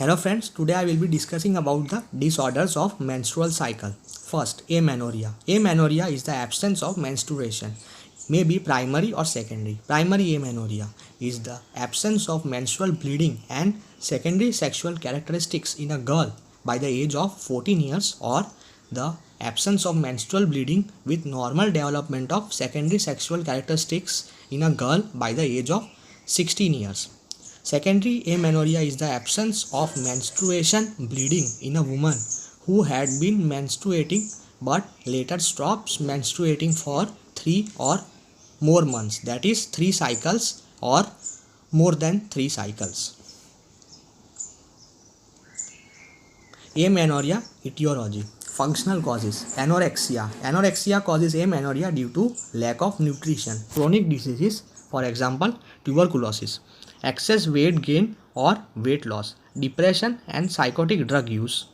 Hello friends, today I will be discussing about the disorders of menstrual cycle. First, amenorrhea. Amenorrhea is the absence of menstruation, may be primary or secondary. Primary amenorrhea is the absence of menstrual bleeding and secondary sexual characteristics in a girl by the age of 14 years, or the absence of menstrual bleeding with normal development of secondary sexual characteristics in a girl by the age of 16 years. Secondary amenorrhea is the absence of menstruation bleeding in a woman who had been menstruating but later stops menstruating for 3 or more months, that is 3 cycles or more than 3 cycles. Amenorrhea etiology. Functional causes. Anorexia. Anorexia causes amenorrhea due to lack of nutrition. Chronic diseases, for example, tuberculosis. Excess weight gain or weight loss. Depression and psychotic drug use.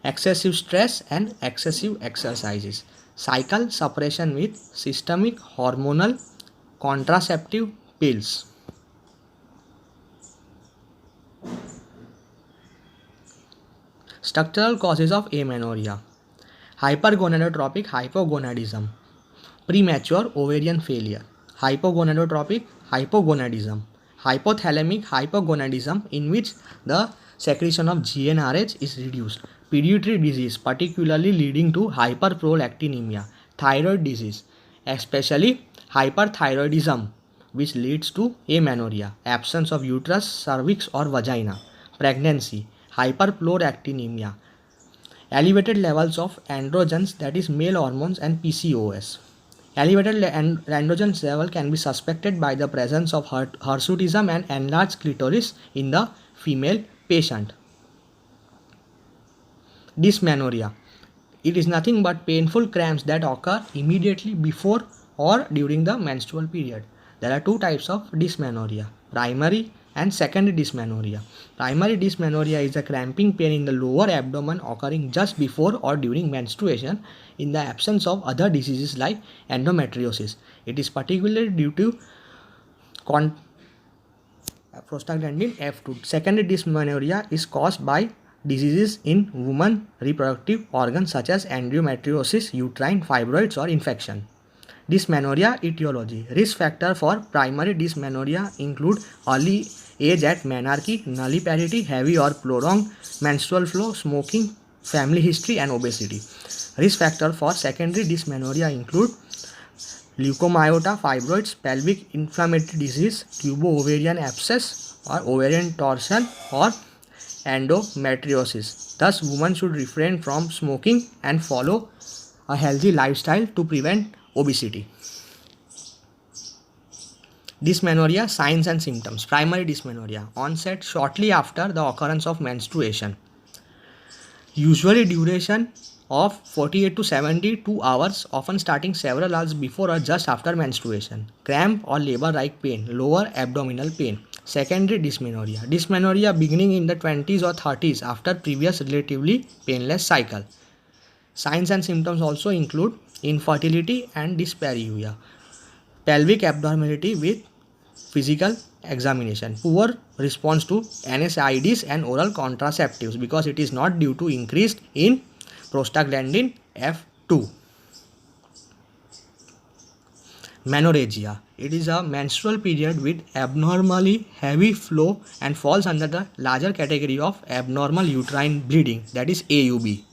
Excessive stress and excessive exercises. Cycle suppression with systemic hormonal contraceptive pills. Structural causes of amenorrhea. Hypergonadotropic hypogonadism. Premature ovarian failure. Hypogonadotropic hypogonadism. Hypothalamic hypogonadism, in which the secretion of GnRH is reduced. Pituitary disease, particularly leading to hyperprolactinemia. Thyroid disease, especially hyperthyroidism, which leads to amenorrhea. Absence of uterus, cervix or vagina. Pregnancy, hyperprolactinemia. Elevated levels of androgens, that is male hormones, and PCOS. Elevated androgen level can be suspected by the presence of hirsutism and enlarged clitoris in the female patient. Dysmenorrhea. It is nothing but painful cramps that occur immediately before or during the menstrual period. There are two types of dysmenorrhea: primary and secondary dysmenorrhea. Primary dysmenorrhea is a cramping pain in the lower abdomen occurring just before or during menstruation in the absence of other diseases like endometriosis. It is particularly due to prostaglandin F2. Secondary dysmenorrhea is caused by diseases in women reproductive organs such as endometriosis, uterine fibroids or infection. Dysmenorrhea etiology. Risk factor for primary dysmenorrhea include early age at menarche, nulliparity, heavy or prolonged menstrual flow, smoking, family history and obesity. Risk factor for secondary dysmenorrhea include leukomyota, fibroids, pelvic inflammatory disease, tubo-ovarian abscess or ovarian torsion or endometriosis. Thus, women should refrain from smoking and follow a healthy lifestyle to prevent obesity. Dysmenorrhea signs and symptoms. Primary dysmenorrhea onset shortly after the occurrence of menstruation. Usually duration of 48 to 72 hours, often starting several hours before or just after menstruation. Cramp or labor-like pain, lower abdominal pain. Secondary dysmenorrhea. Dysmenorrhea beginning in the 20s or 30s after previous relatively painless cycle. Signs and symptoms also include infertility and dyspareunia. Pelvic abnormality with physical examination. Poor response to NSAIDs and oral contraceptives because it is not due to increase in prostaglandin F2. Menorrhagia. It is a menstrual period with abnormally heavy flow and falls under the larger category of abnormal uterine bleeding, that is AUB.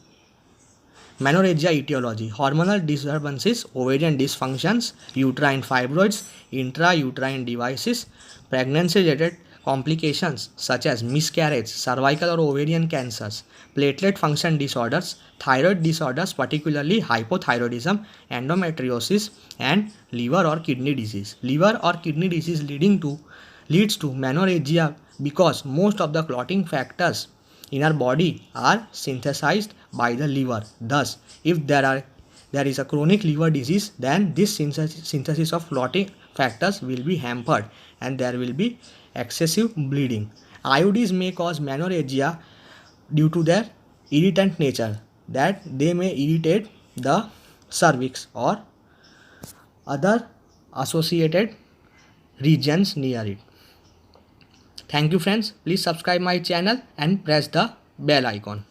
Menorrhagia etiology. Hormonal disturbances, ovarian dysfunctions, uterine fibroids, intrauterine devices, pregnancy-related complications such as miscarriage, cervical or ovarian cancers, platelet function disorders, thyroid disorders, particularly hypothyroidism, endometriosis, and liver or kidney disease. Liver or kidney disease leads to menorrhagia because most of the clotting factors in our body are synthesized by the liver. Thus, if there is a chronic liver disease, then this synthesis of clotting factors will be hampered and there will be excessive bleeding. IUDs may cause menorrhagia due to their irritant nature, that they may irritate the cervix or other associated regions near it. Thank you friends. Please subscribe my channel and press the bell icon.